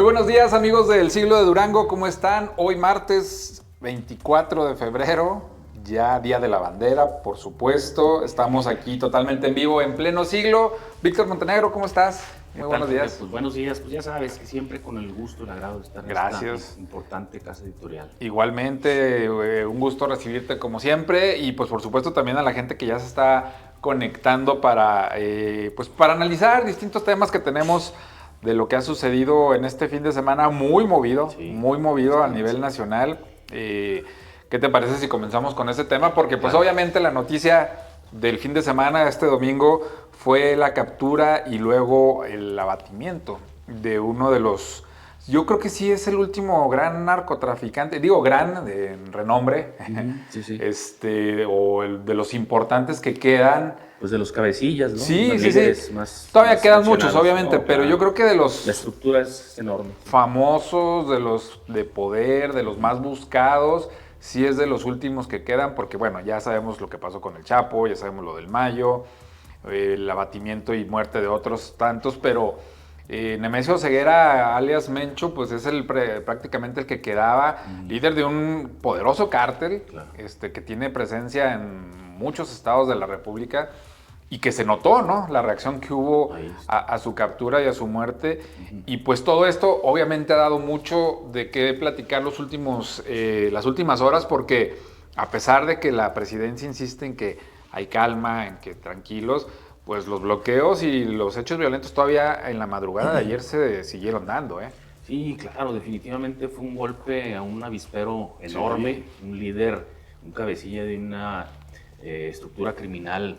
Muy buenos días, amigos del Siglo de Durango, ¿cómo están? Hoy martes 24 de febrero, ya Día de la Bandera, por supuesto. Estamos aquí totalmente en vivo, en pleno siglo. Víctor Montenegro, ¿cómo estás? Muy buenos días. Pues buenos días, pues ya sabes que siempre con el gusto, el agrado de estar en esta importante casa editorial. Igualmente, un gusto recibirte como siempre y pues por supuesto también a la gente que ya se está conectando para analizar distintos temas que tenemos de lo que ha sucedido en este fin de semana muy movido a nivel nacional. ¿Qué te parece si comenzamos con ese tema? Porque pues obviamente la noticia del fin de semana, este domingo, fue la captura y luego el abatimiento de uno de los... Yo creo que sí es el último gran narcotraficante, digo gran, de renombre, o el de los importantes que quedan. Pues de los cabecillas, ¿no? Sí. Todavía quedan muchos, obviamente, pero yo creo que de los... La estructura es enorme. Famosos, de los de poder, de los más buscados, sí es de los últimos que quedan, porque bueno, ya sabemos lo que pasó con el Chapo, ya sabemos lo del Mayo, el abatimiento y muerte de otros tantos, pero Nemesio Ceguera, alias Mencho, pues es prácticamente el que quedaba líder de un poderoso cártel, que tiene presencia en muchos estados de la República y que se notó, ¿no? La reacción que hubo a su captura y a su muerte. Y pues todo esto obviamente ha dado mucho de qué platicar las últimas horas, porque a pesar de que la presidencia insiste en que hay calma, en que tranquilos, pues los bloqueos y los hechos violentos todavía en la madrugada de ayer se siguieron dando, ¿eh? Sí, claro, definitivamente fue un golpe a un avispero enorme, un líder, un cabecilla de una estructura criminal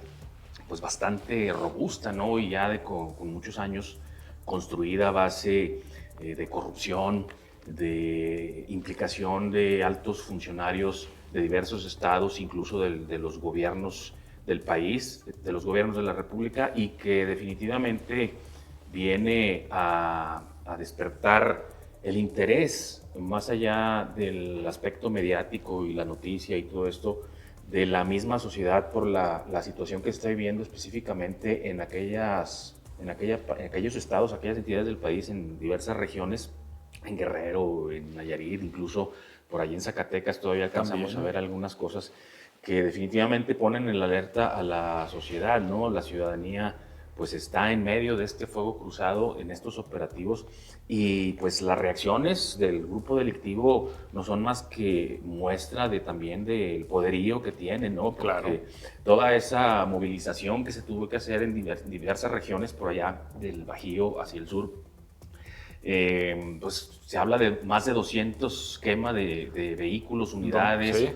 pues bastante robusta, ¿no? Y ya con muchos años construida a base de corrupción, de implicación de altos funcionarios de diversos estados, incluso de los gobiernos del país, de los gobiernos de la República, y que definitivamente viene a despertar el interés, más allá del aspecto mediático y la noticia y todo esto, de la misma sociedad por la situación que está viviendo específicamente en aquellos estados, aquellas entidades del país, en diversas regiones, en Guerrero, en Nayarit, incluso por allí en Zacatecas todavía alcanzamos a ver algunas cosas que definitivamente ponen en la alerta a la sociedad, ¿no? La ciudadanía pues está en medio de este fuego cruzado en estos operativos y pues las reacciones del grupo delictivo no son más que muestra también del poderío que tienen, ¿no? Porque toda esa movilización que se tuvo que hacer en diversas regiones por allá del Bajío hacia el sur, pues se habla de más de 200 quema de vehículos, unidades,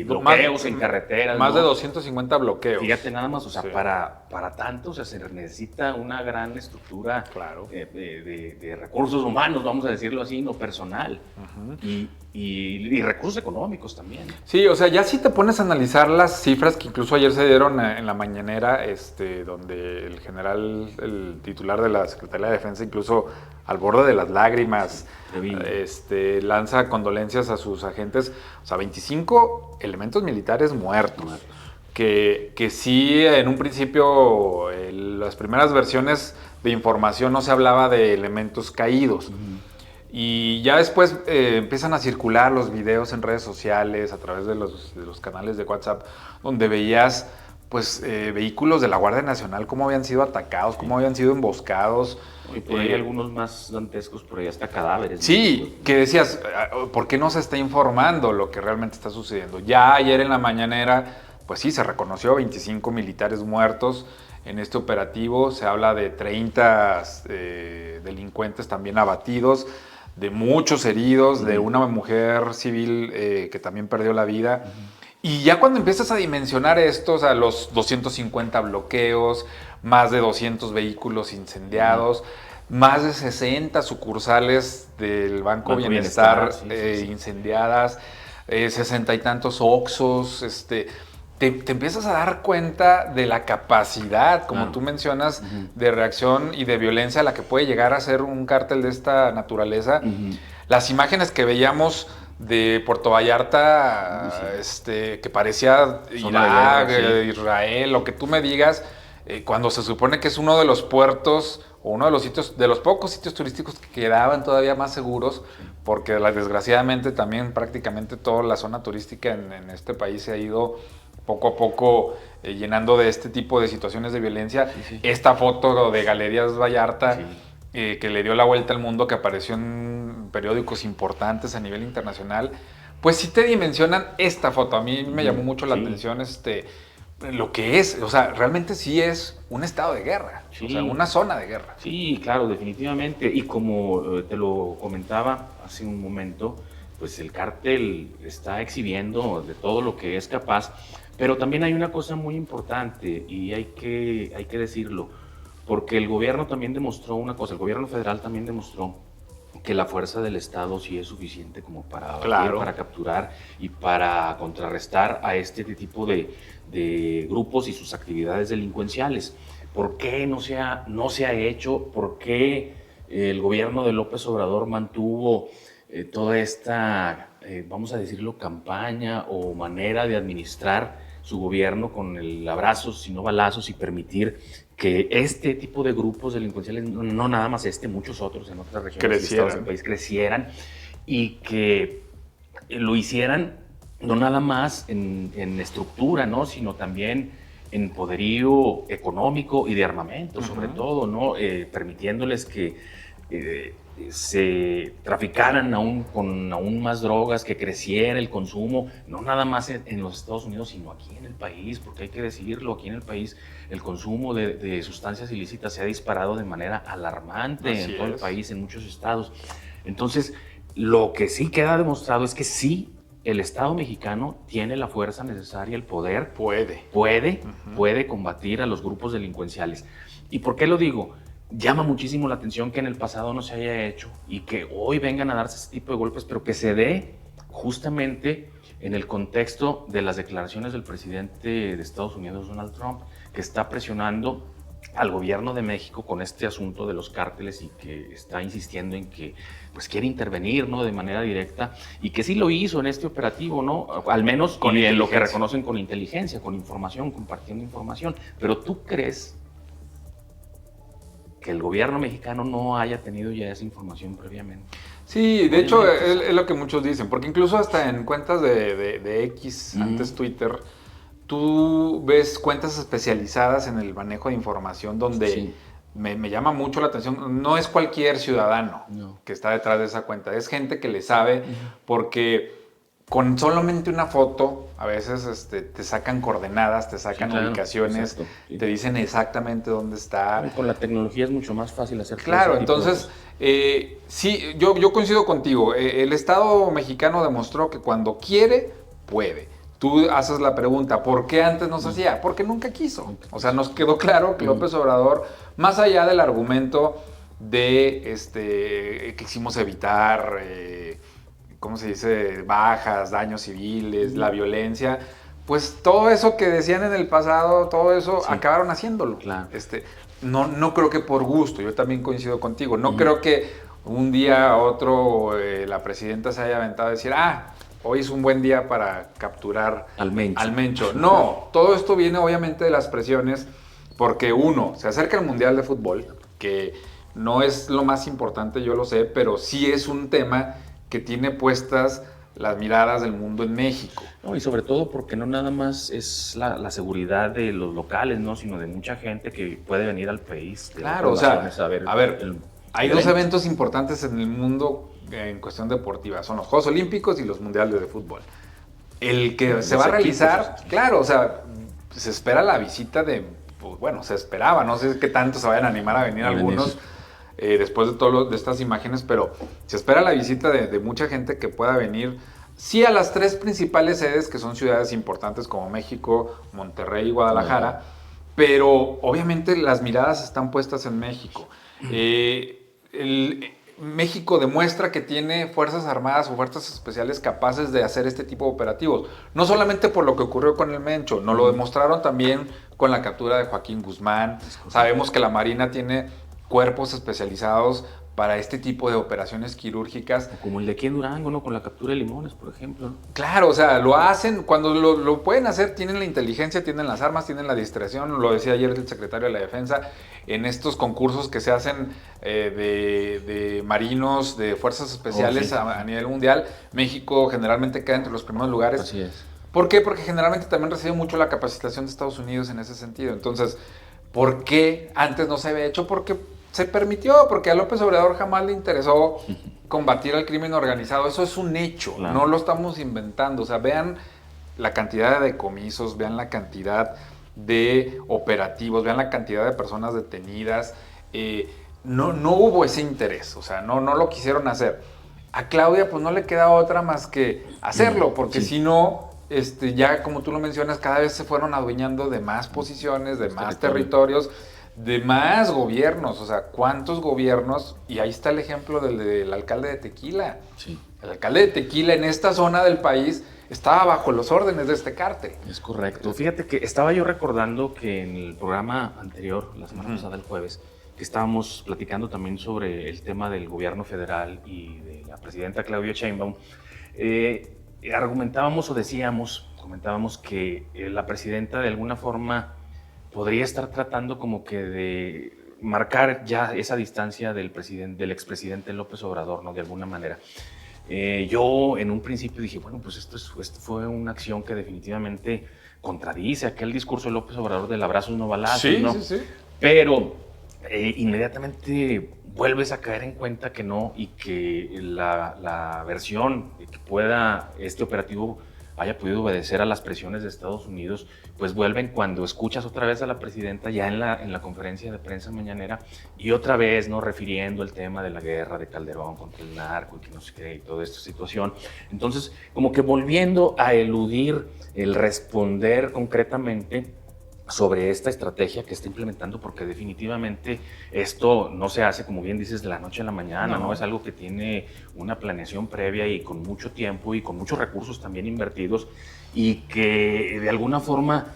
bloqueos en carreteras. Más de 250 bloqueos. Fíjate nada más, o sea, para tanto, o sea, se necesita una gran estructura de recursos humanos, vamos a decirlo así, no personal, y recursos económicos también. Sí, o sea, ya si te pones a analizar las cifras que incluso ayer se dieron en la mañanera, donde el general, el titular de la Secretaría de Defensa, incluso al borde de las lágrimas, lanza condolencias a sus agentes. O sea, 25 elementos militares muertos. Que sí, en un principio, las primeras versiones de información no se hablaba de elementos caídos. Y ya después empiezan a circular los videos en redes sociales, a través de los canales de WhatsApp, donde veías pues vehículos de la Guardia Nacional, cómo habían sido atacados, cómo habían sido emboscados. Y por ahí algunos más dantescos, por ahí hasta cadáveres. Sí, que decías, ¿por qué no se está informando lo que realmente está sucediendo? Ya ayer en la mañanera, pues sí, se reconoció 25 militares muertos en este operativo. Se habla de 30 delincuentes también abatidos, de muchos heridos, de una mujer civil que también perdió la vida. Y ya cuando empiezas a dimensionar esto, o sea, los 250 bloqueos, más de 200 vehículos incendiados, más de 60 sucursales del Banco Bienestar incendiadas, 60 y tantos Oxxos, te empiezas a dar cuenta de la capacidad, como tú mencionas, de reacción y de violencia a la que puede llegar a ser un cártel de esta naturaleza. Las imágenes que veíamos de Puerto Vallarta, que parecía Irak, Israel, lo que tú me digas, cuando se supone que es uno de los puertos o uno de los sitios, de los pocos sitios turísticos que quedaban todavía más seguros, porque desgraciadamente también prácticamente toda la zona turística en este país se ha ido poco a poco llenando de este tipo de situaciones de violencia. Sí, sí. Esta foto de Galerías Vallarta, Sí. que le dio la vuelta al mundo, que apareció en periódicos importantes a nivel internacional, pues sí te dimensionan esta foto. A mí me llamó mucho la Sí. atención lo que es, o sea, realmente sí es un estado de guerra, Sí. o sea, una zona de guerra. Sí, claro, definitivamente. Y como te lo comentaba hace un momento, pues el cártel está exhibiendo de todo lo que es capaz, pero también hay una cosa muy importante y hay que decirlo, porque el gobierno también demostró una cosa, el gobierno federal también demostró que la fuerza del Estado sí es suficiente como para abatir, Claro. para capturar y para contrarrestar a este tipo de grupos y sus actividades delincuenciales. ¿Por qué no se ha hecho? ¿Por qué el gobierno de López Obrador mantuvo toda esta, vamos a decirlo, campaña o manera de administrar su gobierno con el abrazos y no balazos y permitir que este tipo de grupos delincuenciales, no nada más muchos otros en otras regiones y estados del país crecieran y que lo hicieran no nada más en estructura, ¿no? Sino también en poderío económico y de armamento, sobre todo, ¿no? Permitiéndoles que se traficaran con aún más drogas, que creciera el consumo, no nada más en los Estados Unidos, sino aquí en el país, porque hay que decirlo, aquí en el país el consumo de sustancias ilícitas se ha disparado de manera alarmante en todo el país, en muchos estados. Entonces, lo que sí queda demostrado es que sí, el Estado mexicano tiene la fuerza necesaria, el poder. Puede combatir a los grupos delincuenciales. ¿Y por qué lo digo? Llama muchísimo la atención que en el pasado no se haya hecho y que hoy vengan a darse ese tipo de golpes, pero que se dé justamente en el contexto de las declaraciones del presidente de Estados Unidos, Donald Trump, que está presionando al gobierno de México con este asunto de los cárteles y que está insistiendo en que pues quiere intervenir, ¿no? De manera directa, y que sí lo hizo en este operativo, ¿no? Al menos con en lo que reconocen con inteligencia, con información, compartiendo información. Pero ¿tú crees que el gobierno mexicano no haya tenido ya esa información previamente? Sí, de hecho es lo que muchos dicen, porque incluso hasta en cuentas de X, antes Twitter, tú ves cuentas especializadas en el manejo de información donde me llama mucho la atención. No es cualquier ciudadano que está detrás de esa cuenta, es gente que le sabe, porque con solamente una foto a veces te sacan coordenadas, te sacan ubicaciones, te dicen exactamente dónde está. Con la tecnología es mucho más fácil hacer todo. Claro, entonces, sí, yo coincido contigo. El Estado mexicano demostró que cuando quiere, puede. Tú haces la pregunta, ¿por qué antes no se hacía? Porque nunca quiso. O sea, nos quedó claro que López Obrador, más allá del argumento de que quisimos evitar, ¿cómo se dice? Bajas, daños civiles, la violencia, pues todo eso que decían en el pasado, todo eso acabaron haciéndolo. Claro. No creo que por gusto, yo también coincido contigo. No creo que un día a otro la presidenta se haya aventado a decir, hoy es un buen día para capturar al Mencho. No, todo esto viene obviamente de las presiones, porque uno, se acerca el Mundial de Fútbol, que no es lo más importante, yo lo sé, pero sí es un tema que tiene puestas las miradas del mundo en México. No, y sobre todo porque no nada más es la seguridad de los locales, ¿no? Sino de mucha gente que puede venir al país. Claro, o sea, a ver, hay dos eventos importantes en el mundo en cuestión deportiva. Son los Juegos Olímpicos y los Mundiales de Fútbol. El que se va a realizar, claro, o sea, se espera la visita pues bueno, se esperaba, no sé qué tanto se vayan a animar a venir algunos después de de estas imágenes, pero se espera la visita de mucha gente que pueda venir, sí, a las tres principales sedes, que son ciudades importantes como México, Monterrey y Guadalajara, pero obviamente las miradas están puestas en México. México demuestra que tiene fuerzas armadas o fuerzas especiales capaces de hacer este tipo de operativos. No solamente por lo que ocurrió con el Mencho, nos lo demostraron también con la captura de Joaquín Guzmán. Sabemos que la Marina tiene cuerpos especializados para este tipo de operaciones quirúrgicas. O como el de aquí en Durango, ¿no? Con la captura de limones, por ejemplo, ¿no? Claro, o sea, lo hacen, cuando lo pueden hacer, tienen la inteligencia, tienen las armas, tienen la distracción, lo decía ayer el secretario de la Defensa, en estos concursos que se hacen de marinos, de fuerzas especiales Sí. a nivel mundial, México generalmente queda entre los primeros lugares. Así es. ¿Por qué? Porque generalmente también recibe mucho la capacitación de Estados Unidos en ese sentido. Entonces, ¿por qué antes no se había hecho? Porque se permitió, porque a López Obrador jamás le interesó combatir al crimen organizado. Eso es un hecho, Claro. no lo estamos inventando. O sea, vean la cantidad de decomisos, vean la cantidad de operativos, vean la cantidad de personas detenidas. No hubo ese interés, o sea, no lo quisieron hacer. A Claudia pues no le queda otra más que hacerlo, porque Sí. si no, ya como tú lo mencionas, cada vez se fueron adueñando de más posiciones, de más territorios, de más gobiernos. O sea, ¿cuántos gobiernos? Y ahí está el ejemplo del alcalde de Tequila. Sí. El alcalde de Tequila en esta zona del país estaba bajo los órdenes de este cártel. Es correcto. Fíjate que estaba yo recordando que en el programa anterior, la semana pasada, el jueves, que estábamos platicando también sobre el tema del gobierno federal y de la presidenta Claudia Sheinbaum, argumentábamos o comentábamos que la presidenta de alguna forma podría estar tratando como que de marcar ya esa distancia del expresidente López Obrador, ¿no? De alguna manera. Yo en un principio dije, bueno, pues esto fue una acción que definitivamente contradice aquel discurso de López Obrador del abrazos no balazos, ¿no? Sí. Pero inmediatamente vuelves a caer en cuenta que no, y que la versión de que pueda este operativo haya podido obedecer a las presiones de Estados Unidos, pues vuelven cuando escuchas otra vez a la presidenta ya en la conferencia de prensa mañanera, y otra vez, ¿no? Refiriendo el tema de la guerra de Calderón contra el narco y que no sé qué, y toda esta situación. Entonces, como que volviendo a eludir el responder concretamente sobre esta estrategia que está implementando, porque definitivamente esto no se hace, como bien dices, de la noche a la mañana, ¿no? Es algo que tiene una planeación previa y con mucho tiempo y con muchos recursos también invertidos, y que de alguna forma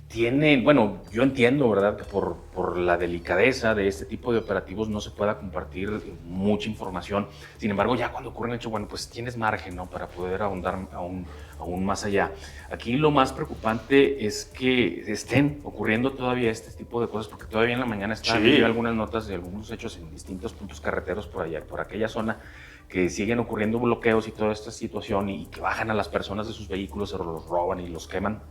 tiene, bueno, yo entiendo, ¿verdad?, que por la delicadeza de este tipo de operativos no se pueda compartir mucha información. Sin embargo, ya cuando ocurre un hecho, bueno, pues tienes margen, ¿no?, para poder ahondar aún más allá. Aquí lo más preocupante es que estén ocurriendo todavía este tipo de cosas, porque todavía en la mañana están algunas notas de algunos hechos en distintos puntos carreteros por allá, por aquella zona, que siguen ocurriendo bloqueos y toda esta situación, y que bajan a las personas de sus vehículos, se los roban y los queman.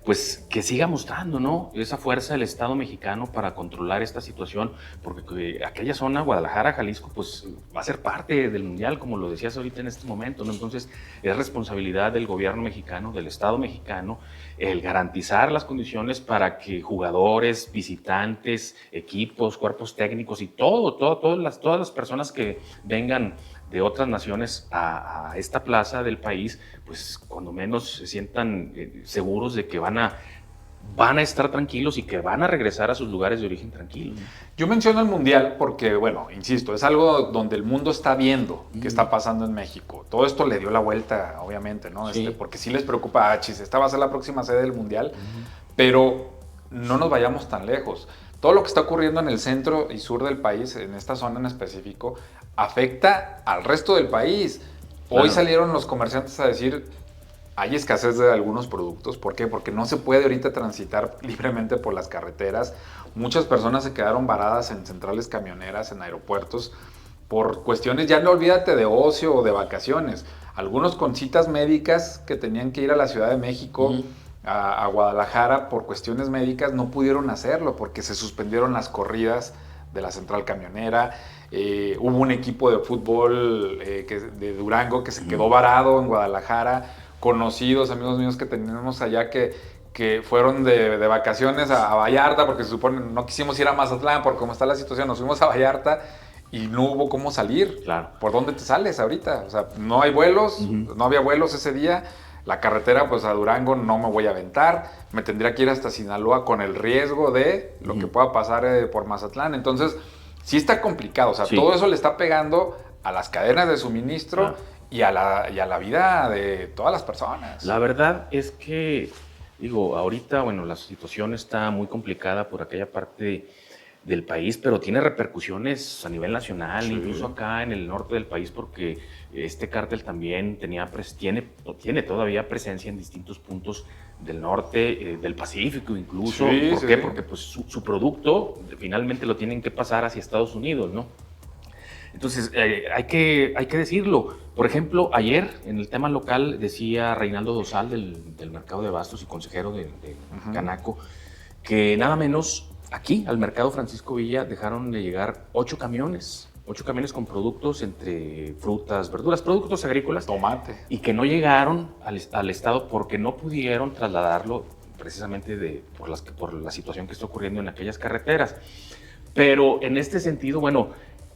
Pues que siga mostrando, ¿no?, esa fuerza del Estado mexicano para controlar esta situación, porque aquella zona, Guadalajara, Jalisco, pues va a ser parte del Mundial, como lo decías ahorita en este momento, ¿no? Entonces es responsabilidad del gobierno mexicano, del Estado mexicano, el garantizar las condiciones para que jugadores, visitantes, equipos, cuerpos técnicos y todas las personas que vengan de otras naciones a esta plaza del país, pues cuando menos se sientan seguros de que van a estar tranquilos y que van a regresar a sus lugares de origen tranquilos. Yo menciono el Mundial porque, bueno, insisto, es algo donde el mundo está viendo qué está pasando en México. Todo esto le dio la vuelta, obviamente, ¿no? Sí. Porque sí les preocupa, esta va a ser la próxima sede del Mundial, pero no nos vayamos tan lejos. Todo lo que está ocurriendo en el centro y sur del país, en esta zona en específico, afecta al resto del país. Hoy salieron los comerciantes a decir, hay escasez de algunos productos. ¿Por qué? Porque no se puede ahorita transitar libremente por las carreteras. Muchas personas se quedaron varadas en centrales camioneras, en aeropuertos, por cuestiones, ya no olvídate de ocio o de vacaciones. Algunos con citas médicas que tenían que ir a la Ciudad de México, a Guadalajara, por cuestiones médicas, no pudieron hacerlo porque se suspendieron las corridas de la central camionera. Hubo un equipo de fútbol de Durango que se quedó varado en Guadalajara. Conocidos, amigos míos que tenemos allá que fueron de vacaciones a Vallarta, porque se supone no quisimos ir a Mazatlán por cómo está la situación, nos fuimos a Vallarta y no hubo cómo salir. Claro. ¿Por dónde te sales ahorita? O sea, no hay vuelos, no había vuelos ese día. La carretera, pues a Durango no me voy a aventar, me tendría que ir hasta Sinaloa con el riesgo de lo que pueda pasar por Mazatlán. Entonces, sí está complicado, o sea, todo eso le está pegando a las cadenas de suministro y a la vida de todas las personas. La verdad es que, digo, ahorita, bueno, la situación está muy complicada por aquella parte del país, pero tiene repercusiones a nivel nacional, Sí. incluso acá en el norte del país, porque este cártel también tiene todavía presencia en distintos puntos del norte, del Pacífico incluso. Sí, ¿Por sí, qué? sí. Porque pues, su producto finalmente lo tienen que pasar hacia Estados Unidos, ¿no? Entonces, hay que decirlo. Por ejemplo, ayer en el tema local decía Reinaldo Dosal del Mercado de Abastos y consejero de Canaco, que nada menos aquí al Mercado Francisco Villa dejaron de llegar 8 camiones con productos entre frutas, verduras, productos agrícolas. Tomate. Y que no llegaron al estado porque no pudieron trasladarlo precisamente por la situación que está ocurriendo en aquellas carreteras. Pero en este sentido, bueno,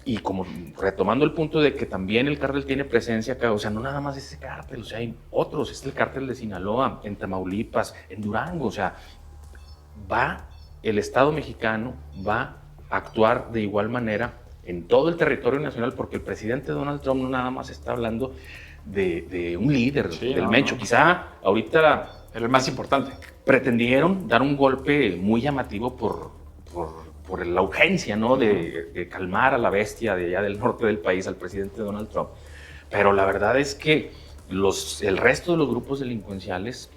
y como retomando el punto de que también el cártel tiene presencia acá, o sea, no nada más ese cártel, o sea, hay otros, es el cártel de Sinaloa, en Tamaulipas, en Durango, o sea, el Estado mexicano va a actuar de igual manera en todo el territorio nacional, porque el presidente Donald Trump no nada más está hablando de un líder, Sí, del no, Mencho. no. Quizá ahorita Era el más importante. pretendieron dar un golpe muy llamativo por la urgencia, ¿no? De calmar a la bestia de allá del norte del país, al presidente Donald Trump. Pero la verdad es que el resto de los grupos delincuenciales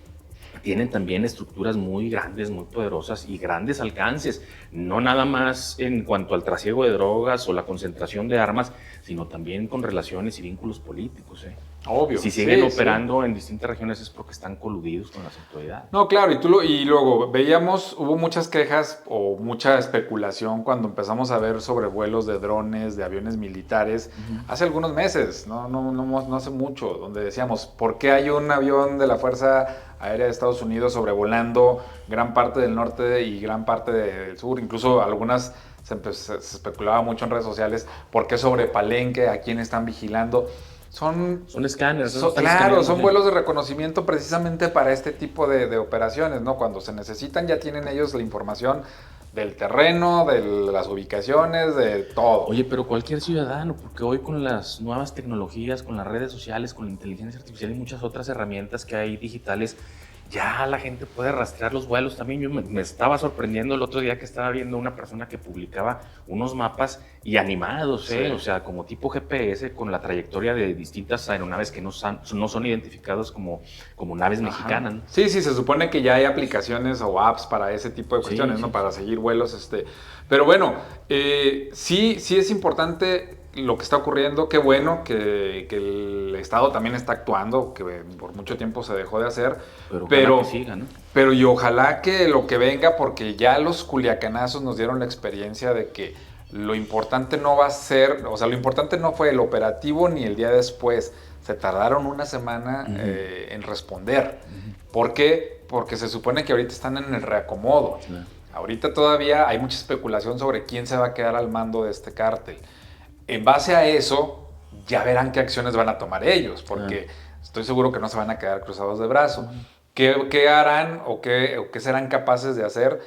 tienen también estructuras muy grandes, muy poderosas y grandes alcances, no nada más en cuanto al trasiego de drogas o la concentración de armas, sino también con relaciones y vínculos políticos. Obvio. Si siguen sí, operando en distintas regiones es porque están coludidos con las autoridades. No, claro, y luego veíamos, hubo muchas quejas o mucha especulación cuando empezamos a ver sobre vuelos de drones, de aviones militares, hace algunos meses, no hace mucho, donde decíamos, ¿por qué hay un avión de la Fuerza Aérea de Estados Unidos sobrevolando gran parte del norte y gran parte del sur? Incluso algunas se especulaba mucho en redes sociales, ¿por qué sobre Palenque? ¿A quién están vigilando? Son escáneres. Claro, son vuelos de reconocimiento precisamente para este tipo de operaciones, ¿no? Cuando se necesitan ya tienen ellos la información del terreno, de las ubicaciones, de todo. Oye, pero cualquier ciudadano, porque hoy con las nuevas tecnologías, con las redes sociales, con la inteligencia artificial y muchas otras herramientas que hay digitales, ya la gente puede rastrear los vuelos. También yo me estaba sorprendiendo el otro día que estaba viendo una persona que publicaba unos mapas y animados, Sí. O sea, como tipo GPS con la trayectoria de distintas aeronaves que no son identificadas como naves mexicanas, ¿no? Sí, se supone que ya hay aplicaciones o apps para ese tipo de cuestiones, Sí, ¿no? sí. Para seguir vuelos, Pero bueno, sí es importante lo que está ocurriendo. Qué bueno que el Estado también está actuando, que por mucho tiempo se dejó de hacer. Pero que siga, ¿no? Pero y ojalá que lo que venga, porque ya los culiacanazos nos dieron la experiencia de que lo importante no va a ser, o sea, lo importante no fue el operativo ni el día después. Se tardaron una semana en responder. ¿Por qué? Porque se supone que ahorita están en el reacomodo. Sí. Ahorita todavía hay mucha especulación sobre quién se va a quedar al mando de este cártel. En base a eso, ya verán qué acciones van a tomar ellos, porque estoy seguro que no se van a quedar cruzados de brazo. ¿Qué harán o qué serán capaces de hacer?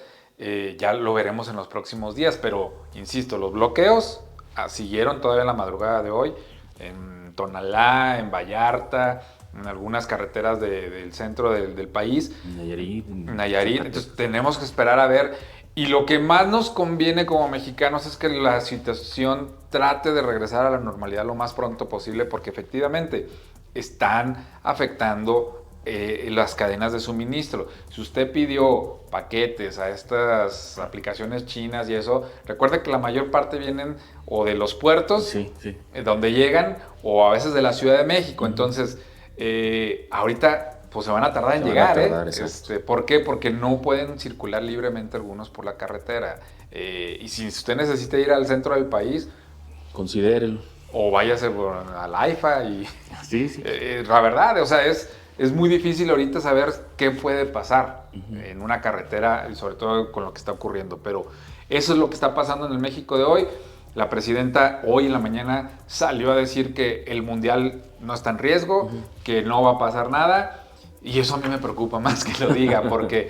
Ya lo veremos en los próximos días, pero insisto, los bloqueos siguieron todavía en la madrugada de hoy, en Tonalá, en Vallarta, en algunas carreteras del centro del país. Nayarit. Entonces tenemos que esperar a ver. Y lo que más nos conviene como mexicanos es que la situación trate de regresar a la normalidad lo más pronto posible, porque efectivamente están afectando las cadenas de suministro. Si usted pidió paquetes a estas aplicaciones chinas y eso, recuerde que la mayor parte vienen o de los puertos, donde llegan, o a veces de la Ciudad de México. Entonces, ahorita pues se van a tardar en llegar. ¿Por qué? Porque no pueden circular libremente algunos por la carretera. Y si usted necesita ir al centro del país, considérelo. O váyase al AIFA y... Sí. la verdad, o sea, es muy difícil ahorita saber qué puede pasar en una carretera, y sobre todo con lo que está ocurriendo. Pero eso es lo que está pasando en el México de hoy. La presidenta hoy en la mañana salió a decir que el Mundial no está en riesgo, que no va a pasar nada. Y eso a mí me preocupa más que lo diga, porque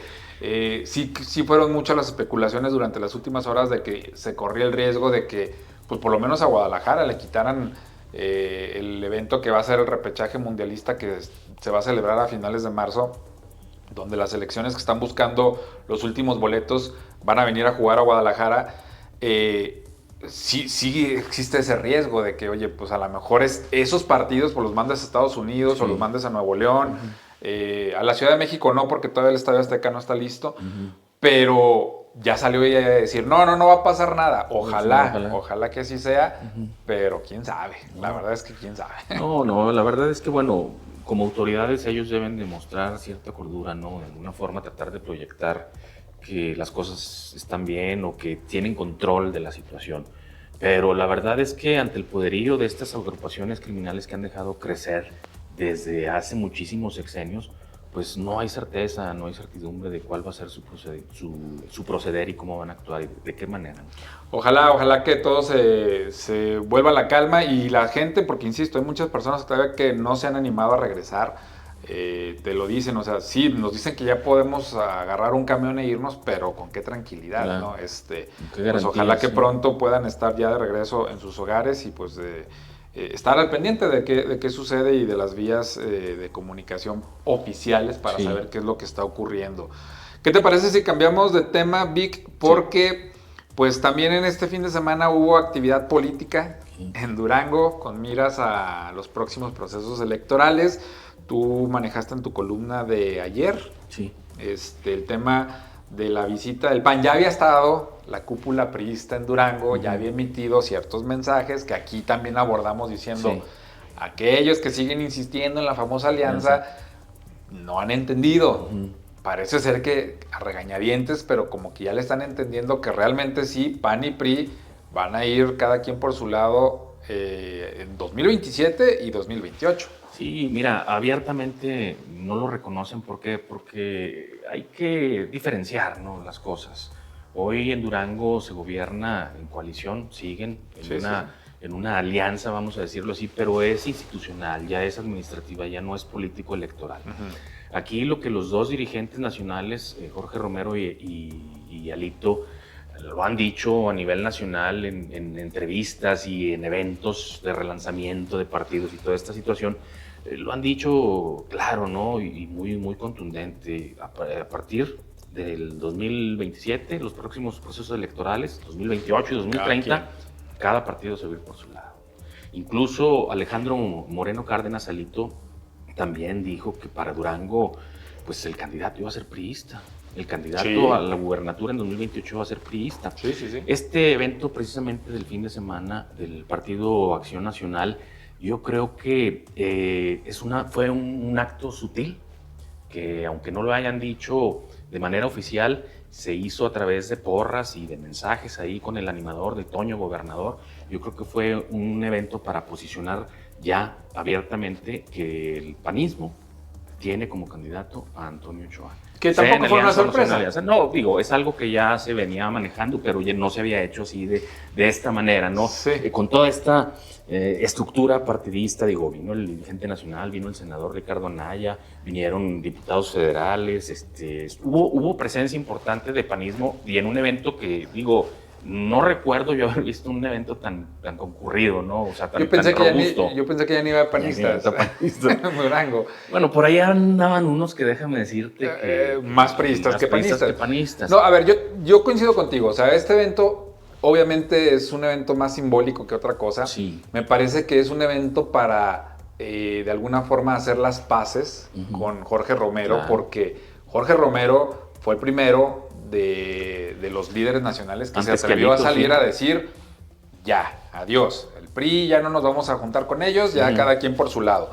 sí fueron muchas las especulaciones durante las últimas horas de que se corría el riesgo de que, pues por lo menos a Guadalajara le quitaran el evento que va a ser el repechaje mundialista, que se va a celebrar a finales de marzo, donde las selecciones que están buscando los últimos boletos van a venir a jugar a Guadalajara. sí existe ese riesgo de que, oye, pues a lo mejor esos partidos pues los mandes a Estados Unidos o los mandes a Nuevo León, a la Ciudad de México no, porque todavía el Estadio Azteca no está listo, pero ya salió ella a decir, no va a pasar nada. Ojalá que así sea, pero quién sabe. La verdad es que quién sabe. No, la verdad es que, bueno, como autoridades ellos deben demostrar cierta cordura, ¿no? De alguna forma tratar de proyectar que las cosas están bien o que tienen control de la situación. Pero la verdad es que ante el poderío de estas agrupaciones criminales que han dejado crecer desde hace muchísimos sexenios, pues no hay certeza, no hay certidumbre de cuál va a ser su proceder y cómo van a actuar y de qué manera. Ojalá que todo se vuelva a la calma y la gente, porque insisto, hay muchas personas todavía que no se han animado a regresar, te lo dicen, o sea, sí, nos dicen que ya podemos agarrar un camión e irnos, pero con qué tranquilidad, claro, ¿no? Pues ojalá que pronto puedan estar ya de regreso en sus hogares y pues estar al pendiente de qué sucede y de las vías de comunicación oficiales para saber qué es lo que está ocurriendo. ¿Qué te parece si cambiamos de tema, Vic? Porque pues también en este fin de semana hubo actividad política en Durango con miras a los próximos procesos electorales. Tú manejaste en tu columna de ayer el tema de la visita del PAN. Ya había estado la cúpula priista en Durango, ya había emitido ciertos mensajes que aquí también abordamos diciendo aquellos que siguen insistiendo en la famosa alianza no han entendido. Parece ser que a regañadientes, pero como que ya le están entendiendo que realmente sí, PAN y PRI van a ir cada quien por su lado en 2027 y 2028. Sí, mira, abiertamente no lo reconocen. ¿Por qué? Porque hay que diferenciar, ¿no?, las cosas. Hoy en Durango se gobierna en coalición, siguen en una alianza, vamos a decirlo así, pero es institucional, ya es administrativa, ya no es político-electoral. Aquí lo que los dos dirigentes nacionales, Jorge Romero y Alito, lo han dicho a nivel nacional en entrevistas y en eventos de relanzamiento de partidos y toda esta situación, lo han dicho claro, ¿no? Y muy contundente. A partir del 2027, los próximos procesos electorales, 2028 y 2030, cada partido se va a ir por su lado. Incluso Alejandro Moreno Cárdenas, Alito, también dijo que para Durango, pues el candidato iba a ser priista. El candidato a la gubernatura en 2028 va a ser priista. Este evento precisamente del fin de semana del Partido Acción Nacional, yo creo que fue un acto sutil, que aunque no lo hayan dicho de manera oficial, se hizo a través de porras y de mensajes ahí con el animador de Toño, gobernador. Yo creo que fue un evento para posicionar ya abiertamente que el panismo tiene como candidato a Antonio Ochoa. Que tampoco fue una sorpresa. No, digo, es algo que ya se venía manejando, pero ya no se había hecho así de esta manera, ¿no? Con toda esta estructura partidista, digo, vino el dirigente nacional, vino el senador Ricardo Anaya, vinieron diputados federales, hubo presencia importante de panismo y en un evento que, digo, no recuerdo yo haber visto un evento tan concurrido, ¿no? O sea, tan robusto. Yo pensé que ya ni iba a panistas. Durango. Bueno, por ahí andaban unos que déjame decirte que... más priistas que panistas. No, a ver, yo coincido contigo. O sea, este evento obviamente es un evento más simbólico que otra cosa. Me parece que es un evento para, de alguna forma, hacer las paces con Jorge Romero, porque Jorge Romero fue el primero de los líderes nacionales que se atrevió a salir a decir, ya, adiós, el PRI, ya no nos vamos a juntar con ellos, ya cada quien por su lado.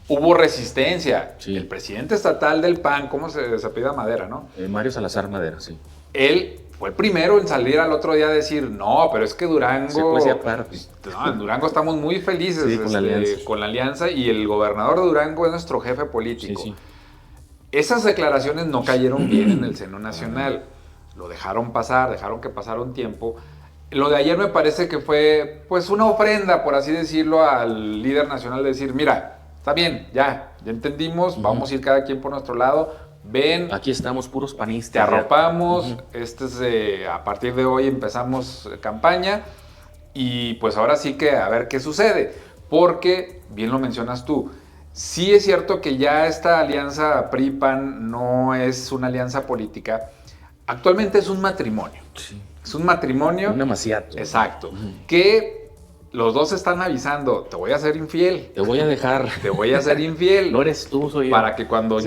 Hubo resistencia. El presidente estatal del PAN, ¿cómo se apellida Madera, no? Mario Salazar Madera, sí. Él fue el primero en salir al otro día a decir, no, pero es que Durango... en Durango estamos muy felices con la alianza y el gobernador de Durango es nuestro jefe político. Esas declaraciones no cayeron bien en el seno nacional. Lo dejaron pasar, dejaron que pasara un tiempo. Lo de ayer me parece que fue pues una ofrenda, por así decirlo, al líder nacional de decir, mira, está bien, ya entendimos, vamos a ir cada quien por nuestro lado, ven. Aquí estamos puros panistas. Te arropamos, a partir de hoy empezamos campaña y pues ahora sí que a ver qué sucede. Porque, bien lo mencionas tú, sí es cierto que ya esta alianza PRI-PAN no es una alianza política, actualmente es un matrimonio. Es un matrimonio. Un amaciato. Exacto. Que los dos están avisando, te voy a ser infiel. Te voy a dejar. Te voy a ser infiel. No eres tú, soy yo. Para que cuando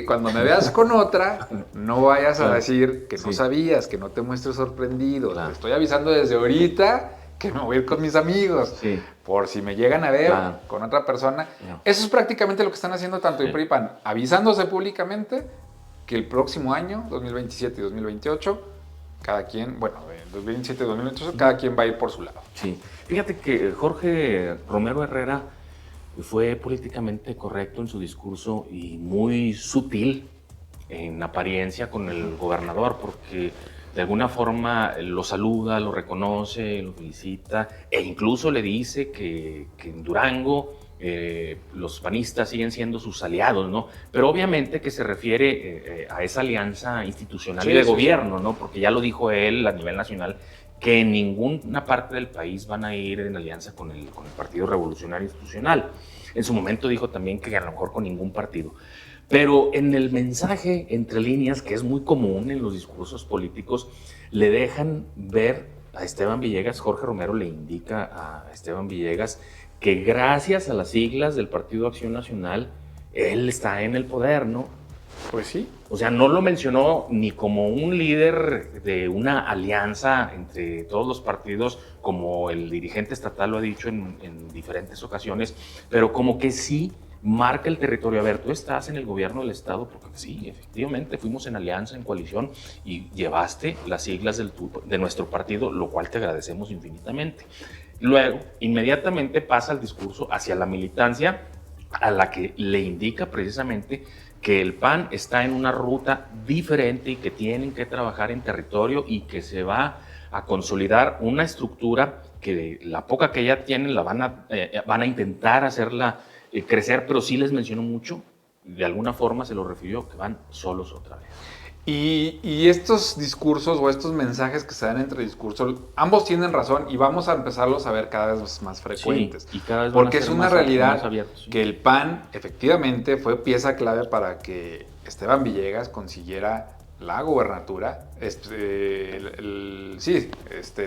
cuando me veas con otra, no vayas a decir que no sabías, que no te muestres sorprendido. Te estoy avisando desde ahorita que me voy a ir con mis amigos. Por si me llegan a ver con otra persona. Eso es prácticamente lo que están haciendo tanto el PRI y PAN, avisándose públicamente que el próximo año, 2027 y 2028, cada quien, bueno, 2027 y 2028, cada quien va a ir por su lado. Sí. Fíjate que Jorge Romero Herrera fue políticamente correcto en su discurso y muy sutil en apariencia con el gobernador, porque de alguna forma lo saluda, lo reconoce, lo felicita e incluso le dice que en Durango los panistas siguen siendo sus aliados, ¿no? Pero obviamente que se refiere a esa alianza institucional y de gobierno, ¿no? Porque ya lo dijo él a nivel nacional, que en ninguna parte del país van a ir en alianza con el Partido Revolucionario Institucional. En su momento dijo también que a lo mejor con ningún partido. Pero en el mensaje entre líneas, que es muy común en los discursos políticos, le dejan ver a Esteban Villegas, Jorge Romero le indica a Esteban Villegas que gracias a las siglas del Partido Acción Nacional, él está en el poder, ¿no? Pues sí. O sea, no lo mencionó ni como un líder de una alianza entre todos los partidos, como el dirigente estatal lo ha dicho en diferentes ocasiones, pero como que sí marca el territorio. A ver, tú estás en el gobierno del estado, porque sí, efectivamente, fuimos en alianza, en coalición, y llevaste las siglas de nuestro partido, lo cual te agradecemos infinitamente. Luego, inmediatamente pasa el discurso hacia la militancia, a la que le indica precisamente que el PAN está en una ruta diferente y que tienen que trabajar en territorio y que se va a consolidar una estructura que la poca que ya tienen la van a intentar hacerla crecer, pero sí les mencionó mucho, de alguna forma se lo refirió, que van solos otra vez. Y estos discursos o estos mensajes que se dan entre discursos, ambos tienen razón y vamos a empezarlos a ver cada vez más frecuentes. Sí, y cada vez porque es una realidad abiertos, que el PAN efectivamente fue pieza clave para que Esteban Villegas consiguiera la gobernatura,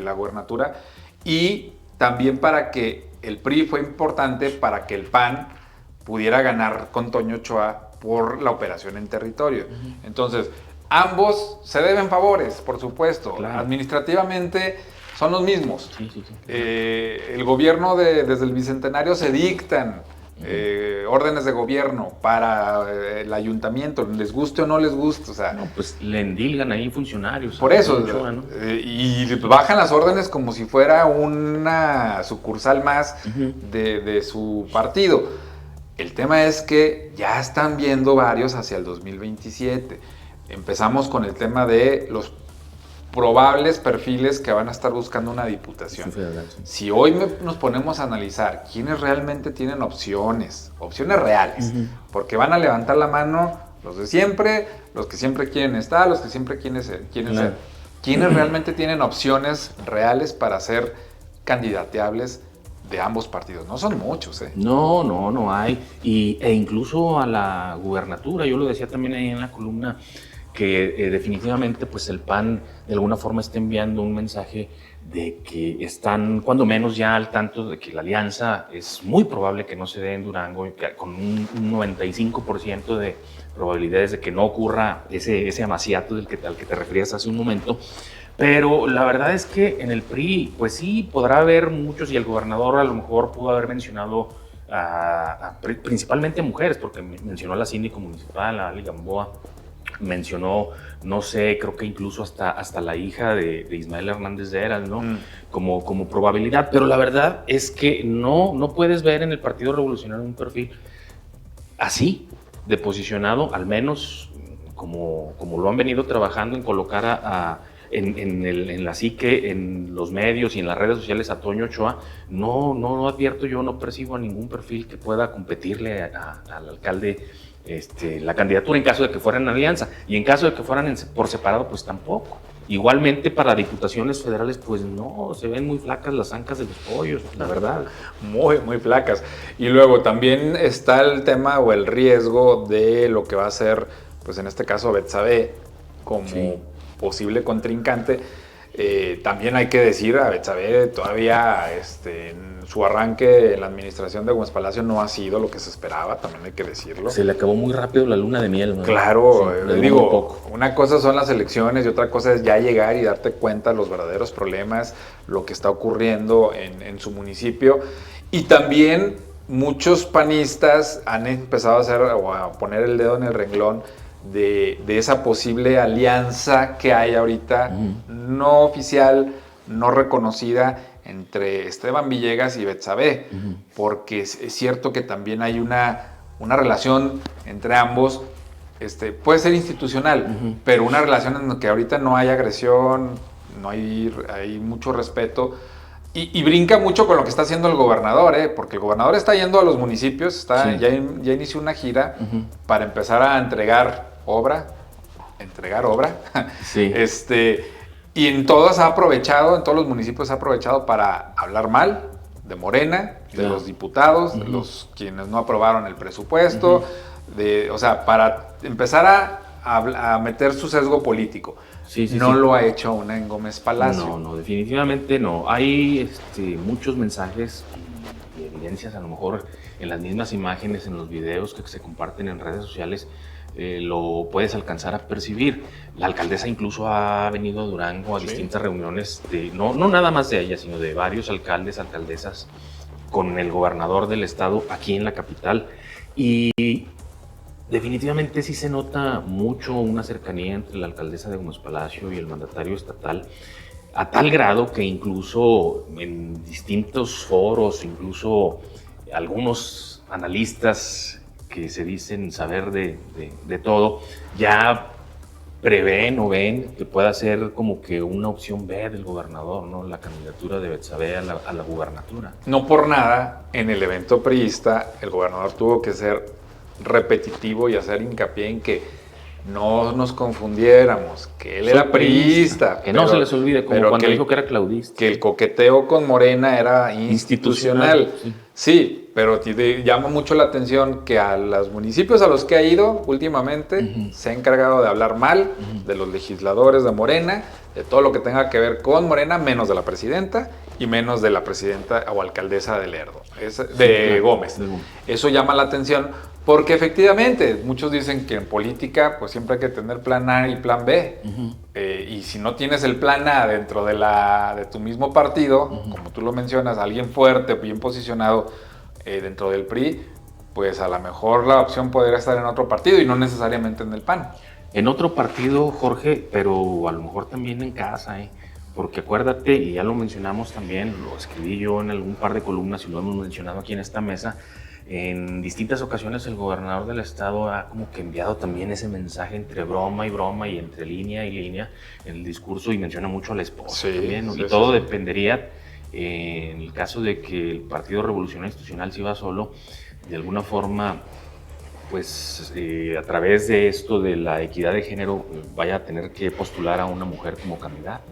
la gobernatura, y también para que el PRI fue importante para que el PAN pudiera ganar con Toño Ochoa por la operación en territorio. Entonces, ambos se deben favores, por supuesto. Claro. Administrativamente son los mismos. Sí. El gobierno desde el Bicentenario se dictan órdenes de gobierno para el ayuntamiento, les guste o no les guste. O sea, no, pues le endilgan ahí funcionarios. Por eso, y bajan las órdenes como si fuera una sucursal más de su partido. El tema es que ya están viendo varios hacia el 2027. Empezamos con el tema de los probables perfiles que van a estar buscando una diputación. Si hoy nos ponemos a analizar quiénes realmente tienen opciones reales, porque van a levantar la mano los de siempre, los que siempre quieren estar, los que siempre quieren ser. ¿Quiénes realmente tienen opciones reales para ser candidateables de ambos partidos? No son muchos, ¿eh? No hay. E incluso a la gubernatura, yo lo decía también ahí en la columna, que definitivamente pues el PAN de alguna forma está enviando un mensaje de que están cuando menos ya al tanto de que la alianza es muy probable que no se dé en Durango, con un 95% de probabilidades de que no ocurra ese amaciato al que te referías hace un momento. Pero la verdad es que en el PRI, pues sí, podrá haber muchos, y el gobernador a lo mejor pudo haber mencionado principalmente mujeres, porque mencionó a la síndico municipal, a Ali Gamboa, mencionó, no sé, creo que incluso hasta la hija de Ismael Hernández de Eras, ¿no? Como probabilidad. Pero la verdad es que no puedes ver en el Partido Revolucionario un perfil así, de posicionado, al menos como lo han venido trabajando en colocar en la psique, en los medios y en las redes sociales a Toño Ochoa. No advierto yo, no percibo a ningún perfil que pueda competirle al alcalde la candidatura en caso de que fueran en alianza, y en caso de que fueran por separado, pues tampoco. Igualmente para diputaciones federales, pues no, se ven muy flacas las ancas de los pollos, la verdad. Muy flacas. Y luego también está el tema o el riesgo de lo que va a ser, pues en este caso, Betsabe como posible contrincante. También hay que decir, a Betsabe todavía en su arranque en la administración de Gómez Palacio no ha sido lo que se esperaba, también hay que decirlo. Se le acabó muy rápido la luna de miel, ¿no? Claro, Sí, digo, una cosa son las elecciones y otra cosa es ya llegar y darte cuenta de los verdaderos problemas, lo que está ocurriendo en su municipio. Y también muchos panistas han empezado a hacer o a poner el dedo en el renglón de esa posible alianza que hay ahorita, no oficial, no reconocida, entre Esteban Villegas y Betsabe, porque es cierto que también hay una relación entre ambos, puede ser institucional, pero una relación en la que ahorita no hay agresión, no hay mucho respeto. Y brinca mucho con lo que está haciendo el gobernador, porque el gobernador está yendo a los municipios, ya inició una gira para empezar a entregar obra. Sí. Y en todos ha aprovechado, en todos los municipios ha aprovechado para hablar mal de Morena, de los diputados, de los quienes no aprobaron el presupuesto, o sea, para empezar a meter su sesgo político. No lo ha hecho una en Gómez Palacio. No, definitivamente no. Hay muchos mensajes y evidencias, a lo mejor en las mismas imágenes, en los videos que se comparten en redes sociales, lo puedes alcanzar a percibir. La alcaldesa incluso ha venido a Durango a distintas reuniones, no nada más de ella, sino de varios alcaldes, alcaldesas, con el gobernador del estado aquí en la capital. Y definitivamente sí se nota mucho una cercanía entre la alcaldesa de Gómez Palacio y el mandatario estatal, a tal grado que incluso en distintos foros, incluso algunos analistas que se dicen saber de todo, ya prevén o ven que pueda ser como que una opción B del gobernador, ¿no? La candidatura de Betsabe a la gubernatura. No por nada, en el evento priista, el gobernador tuvo que ser repetitivo y hacer hincapié en que no nos confundiéramos, que él era priista. Que no se les olvide, como cuando dijo que era claudista. Que el coqueteo con Morena era institucional. Sí, pero te llama mucho la atención que a los municipios a los que ha ido últimamente se ha encargado de hablar mal de los legisladores de Morena, de todo lo que tenga que ver con Morena, menos de la presidenta y menos de la presidenta o alcaldesa de Lerdo, Gómez. Eso llama la atención porque efectivamente muchos dicen que en política pues siempre hay que tener plan A y plan B. Y si no tienes el plan A dentro de tu mismo partido, como tú lo mencionas, alguien fuerte, bien posicionado dentro del PRI, pues a lo mejor la opción podría estar en otro partido y no necesariamente en el PAN. En otro partido, Jorge, pero a lo mejor también en casa, porque acuérdate, y ya lo mencionamos también, lo escribí yo en algún par de columnas y lo hemos mencionado aquí en esta mesa, en distintas ocasiones el gobernador del estado ha como que enviado también ese mensaje entre broma y entre línea y línea en el discurso, y menciona mucho a la esposa también, ¿no? Y todo dependería, en el caso de que el Partido Revolucionario Institucional se iba solo, de alguna forma, pues a través de esto de la equidad de género, vaya a tener que postular a una mujer como candidata.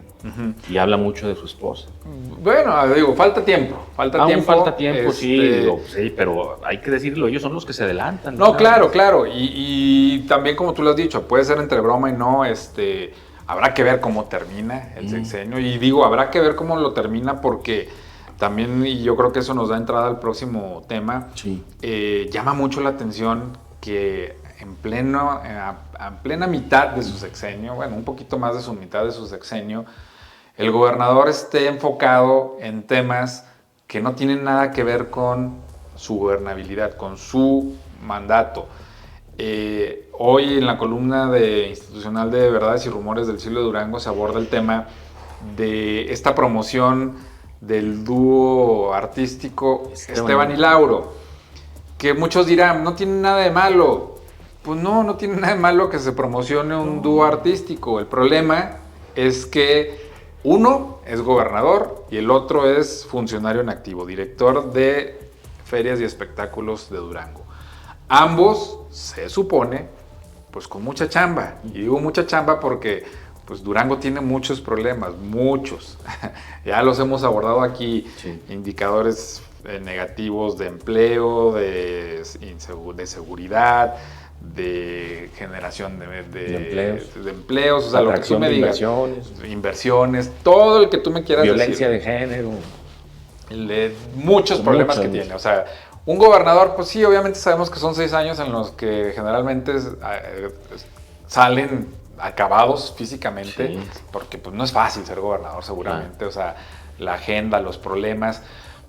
Y habla mucho de su esposa. Bueno, digo, falta tiempo. Falta tiempo, sí, pero hay que decirlo, ellos son los que se adelantan. No, claro. Y también, como tú lo has dicho, puede ser entre broma y no, habrá que ver cómo termina el sexenio. Y digo, habrá que ver cómo lo termina porque también, y yo creo que eso nos da entrada al próximo tema, llama mucho la atención que en plena mitad de su sexenio, bueno, un poquito más de su mitad de su sexenio, el gobernador esté enfocado en temas que no tienen nada que ver con su gobernabilidad, con su mandato. Hoy en la columna institucional de Verdades y Rumores del Siglo de Durango se aborda el tema de esta promoción del dúo artístico Esteban y Lauro, que muchos dirán, no tiene nada de malo. Pues no tiene nada de malo que se promocione un dúo artístico. El problema es que uno es gobernador y el otro es funcionario en activo, director de ferias y espectáculos de Durango. Ambos, se supone, pues con mucha chamba. Y digo mucha chamba porque pues Durango tiene muchos problemas, muchos. Ya los hemos abordado aquí, indicadores negativos de empleo, de seguridad, de generación de empleos, o sea, lo que tú me digas. Inversiones, todo el que tú me quieras violencia decir. de género. Muchos problemas que tiene, o sea, un gobernador, pues sí, obviamente sabemos que son 6 años en los que generalmente salen acabados físicamente, Sí. porque pues no es fácil ser gobernador seguramente, o sea, la agenda, los problemas,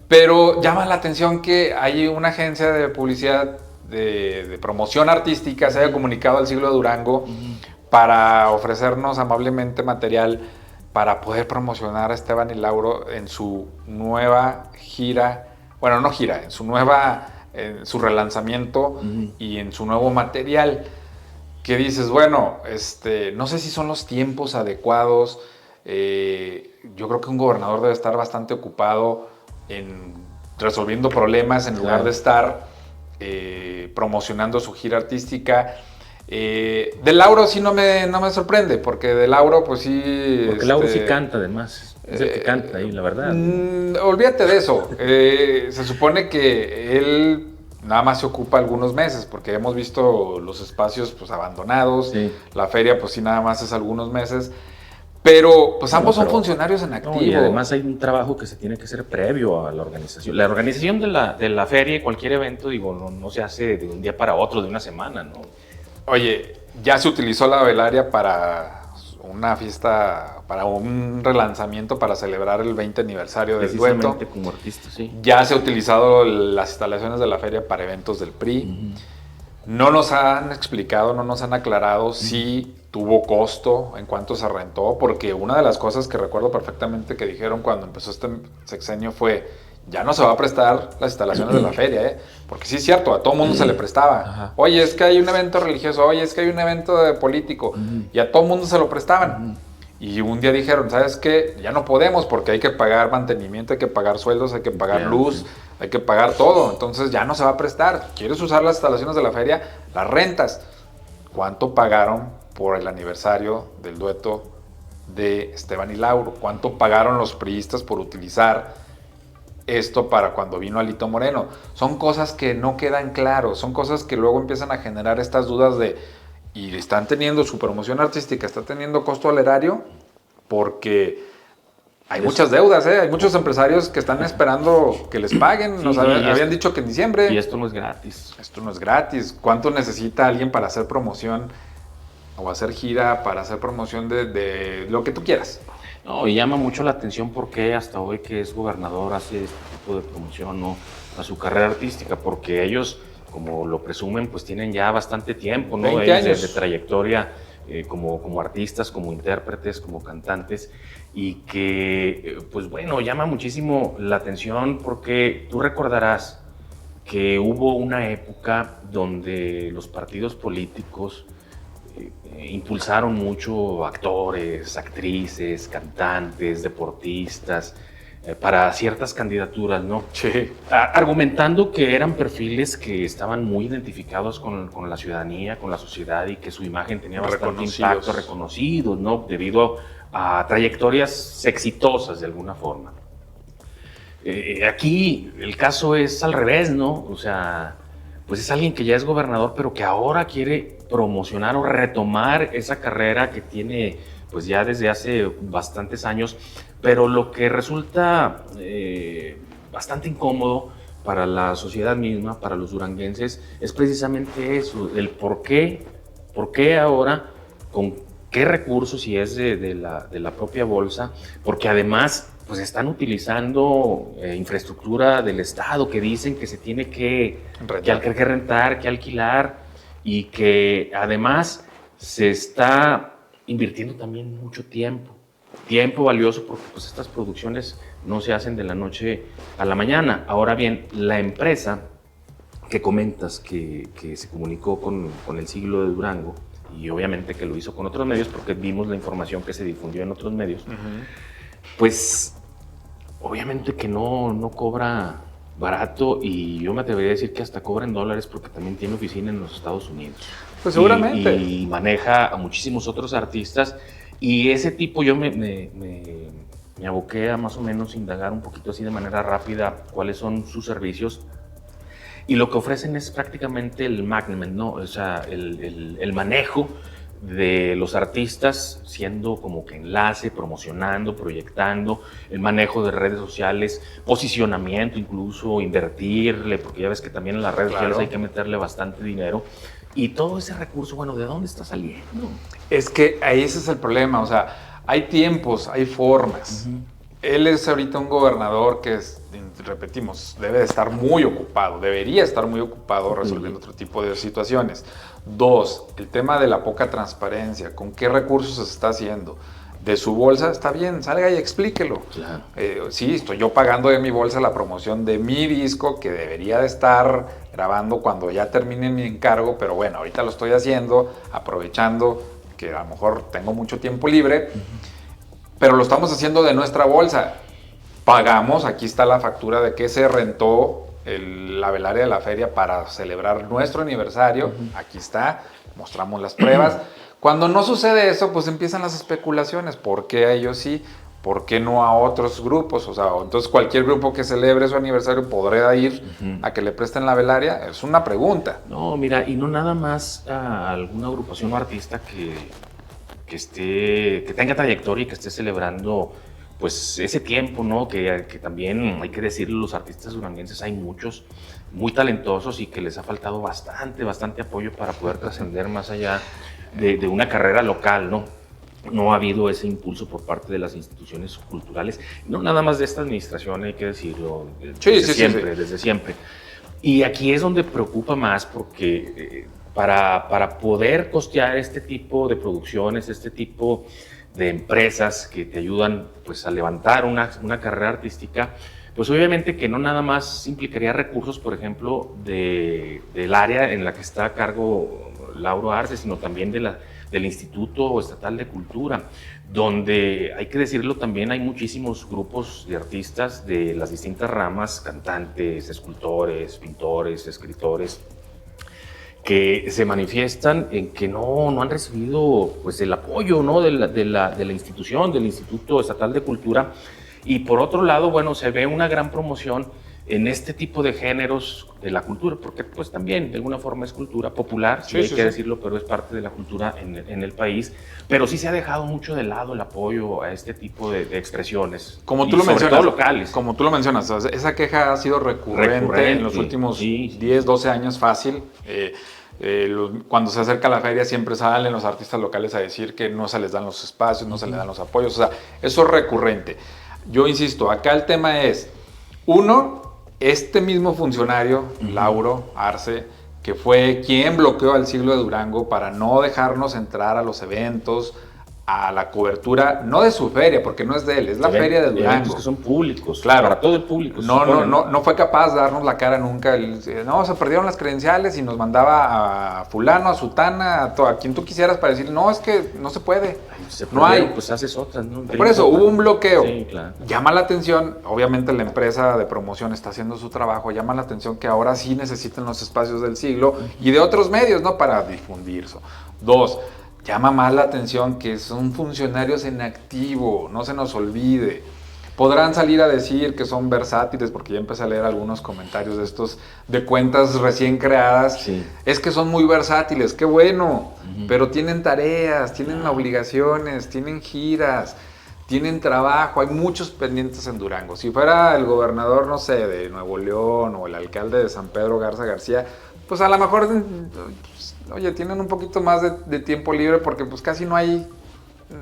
pero llama la atención que hay una agencia de publicidad de promoción artística, se haya comunicado al Siglo de Durango para ofrecernos amablemente material para poder promocionar a Esteban y Lauro en su nueva gira, bueno, no gira, en su relanzamiento y en su nuevo material, que dices, bueno, no sé si son los tiempos adecuados, yo creo que un gobernador debe estar bastante ocupado en resolviendo problemas en lugar de estar promocionando su gira artística. De Lauro sí no me sorprende, porque de Lauro pues sí... Porque Lauro sí canta además, es el que canta ahí, la verdad. Olvídate de eso, se supone que él nada más se ocupa algunos meses, porque hemos visto los espacios pues abandonados, Sí. la feria pues sí nada más es algunos meses, pero pues ambos son funcionarios en activo. Y además hay un trabajo que se tiene que hacer previo a la organización. La organización de la feria y cualquier evento, digo, no se hace de un día para otro, de una semana, ¿no? Oye, ya se utilizó la velaria para una fiesta, para un relanzamiento para celebrar el 20 aniversario del dueto. Como artista, sí. Ya se ha utilizado las instalaciones de la feria para eventos del PRI. No nos han explicado, no nos han aclarado si tuvo costo, en cuánto se rentó, porque una de las cosas que recuerdo perfectamente que dijeron cuando empezó este sexenio fue: ya no se va a prestar las instalaciones de la feria, porque sí es cierto, a todo mundo se le prestaba. Ajá. Oye, es que hay un evento religioso, oye, es que hay un evento político, y a todo mundo se lo prestaban. Y un día dijeron, ¿sabes qué? Ya no podemos porque hay que pagar mantenimiento, hay que pagar sueldos, hay que pagar luz, hay que pagar todo. Entonces ya no se va a prestar. ¿Quieres usar las instalaciones de la feria? Las rentas. ¿Cuánto pagaron por el aniversario del dueto de Esteban y Lauro? ¿Cuánto pagaron los priistas por utilizar esto para cuando vino Alito Moreno? Son cosas que no quedan claros, son cosas que luego empiezan a generar estas dudas de... Y están teniendo su promoción artística, está teniendo costo al erario, porque hay muchas deudas, hay muchos empresarios que están esperando que les paguen. Sí, Nos habían dicho que en diciembre. Y esto no es gratis. Esto no es gratis. ¿Cuánto necesita alguien para hacer promoción o hacer gira, para hacer promoción de lo que tú quieras? No, y llama mucho la atención porque hasta hoy que es gobernador hace este tipo de promoción, ¿no?, a su carrera artística, porque ellos, como lo presumen, pues tienen ya bastante tiempo, ¿no? 20 años de trayectoria como artistas, como intérpretes, como cantantes, y que, pues bueno, llama muchísimo la atención porque tú recordarás que hubo una época donde los partidos políticos impulsaron mucho actores, actrices, cantantes, deportistas, para ciertas candidaturas, ¿no? Sí. Argumentando que eran perfiles que estaban muy identificados con la ciudadanía, con la sociedad, y que su imagen tenía bastante impacto, reconocidos, ¿no?, debido a trayectorias exitosas de alguna forma. Aquí el caso es al revés, ¿no? O sea, pues es alguien que ya es gobernador, pero que ahora quiere promocionar o retomar esa carrera que tiene pues ya desde hace bastantes años, pero lo que resulta bastante incómodo para la sociedad misma, para los duranguenses, es precisamente eso, el por qué ahora, con qué recursos, si es de la propia bolsa, porque además pues están utilizando infraestructura del Estado que dicen que se tiene que rentar, que alquilar, y que además se está invirtiendo también mucho tiempo valioso, porque pues estas producciones no se hacen de la noche a la mañana. Ahora bien, la empresa que comentas que se comunicó con el Siglo de Durango, y obviamente que lo hizo con otros medios, porque vimos la información que se difundió en otros medios, pues obviamente que no cobra barato, y yo me atrevería a decir que hasta cobra en dólares, porque también tiene oficina en los Estados Unidos. Pues seguramente. Y maneja a muchísimos otros artistas, y ese tipo yo me aboqué a más o menos indagar un poquito así de manera rápida cuáles son sus servicios, y lo que ofrecen es prácticamente el management, ¿no? O sea, el manejo de los artistas, siendo como que enlace, promocionando, proyectando, el manejo de redes sociales, posicionamiento, incluso invertirle, porque ya ves que también en las redes sociales hay que meterle bastante dinero. Y todo ese recurso, bueno, ¿de dónde está saliendo? Es que ahí ese es el problema, o sea, hay tiempos, hay formas. Él es ahorita un gobernador que, repetimos, debe de estar muy ocupado, debería estar muy ocupado resolviendo otro tipo de situaciones. 2, el tema de la poca transparencia, con qué recursos se está haciendo. De su bolsa, está bien, salga y explíquelo. Claro. Sí, estoy yo pagando de mi bolsa la promoción de mi disco que debería de estar grabando cuando ya termine mi encargo, pero bueno, ahorita lo estoy haciendo, aprovechando que a lo mejor tengo mucho tiempo libre, pero lo estamos haciendo de nuestra bolsa. Pagamos, aquí está la factura de que se rentó la velaria de la feria para celebrar nuestro aniversario. Aquí está, mostramos las pruebas. Cuando no sucede eso, pues empiezan las especulaciones. ¿Por qué a ellos sí? ¿Por qué no a otros grupos? O sea, entonces cualquier grupo que celebre su aniversario podrá ir a que le presten la velaria. Es una pregunta. No, mira, y no nada más a alguna agrupación o artista que tenga trayectoria y que esté celebrando pues ese tiempo, ¿no? Que también hay que decirlo, los artistas duranguenses hay muchos muy talentosos y que les ha faltado bastante apoyo para poder trascender más allá de una carrera local, ¿no? No ha habido ese impulso por parte de las instituciones culturales, no nada más de esta administración, hay que decirlo, desde siempre. Y aquí es donde preocupa más porque para poder costear este tipo de producciones, este tipo de empresas que te ayudan pues, a levantar una carrera artística, pues obviamente que no nada más implicaría recursos, por ejemplo, del área en la que está a cargo Lauro Arce, sino también del Instituto Estatal de Cultura, donde, hay que decirlo también, hay muchísimos grupos de artistas de las distintas ramas, cantantes, escultores, pintores, escritores, que se manifiestan en que no han recibido pues, el apoyo, ¿no? de la institución, del Instituto Estatal de Cultura. Y por otro lado, bueno, se ve una gran promoción en este tipo de géneros de la cultura, porque pues también de alguna forma es cultura popular, sí, hay que decirlo, pero es parte de la cultura en el país, pero sí se ha dejado mucho de lado el apoyo a este tipo de expresiones. Como tú lo mencionas, todo locales. Como tú lo mencionas, esa queja ha sido recurrente en los últimos 10, 12 años fácil. Cuando se acerca la feria siempre salen los artistas locales a decir que no se les dan los espacios, no se les dan los apoyos, o sea, eso es recurrente. Yo insisto, acá el tema es, uno, este mismo funcionario, Lauro Arce, que fue quien bloqueó al Siglo de Durango para no dejarnos entrar a los eventos, a la cobertura, no de su feria, porque no es de él, es la feria de Durango. Que son públicos, claro, para todo el público. No fue capaz de darnos la cara nunca. No, se perdieron las credenciales y nos mandaba a fulano, a sutana, a quien tú quisieras para decir, no, es que no se puede. No hay. Pues haces otras, ¿no? Por eso hubo un bloqueo. Sí, claro. Llama la atención, obviamente la empresa de promoción está haciendo su trabajo, llama la atención que ahora sí necesitan los espacios del siglo y de otros medios, ¿no? Para difundir eso. 2, llama más la atención que son funcionarios en activo, no se nos olvide. Podrán salir a decir que son versátiles, porque ya empecé a leer algunos comentarios de estos, de cuentas recién creadas. Sí. Es que son muy versátiles, qué bueno, pero tienen tareas, tienen obligaciones, tienen giras, tienen trabajo, hay muchos pendientes en Durango. Si fuera el gobernador, no sé, de Nuevo León o el alcalde de San Pedro Garza García, pues a lo mejor, oye, tienen un poquito más de tiempo libre porque pues casi no hay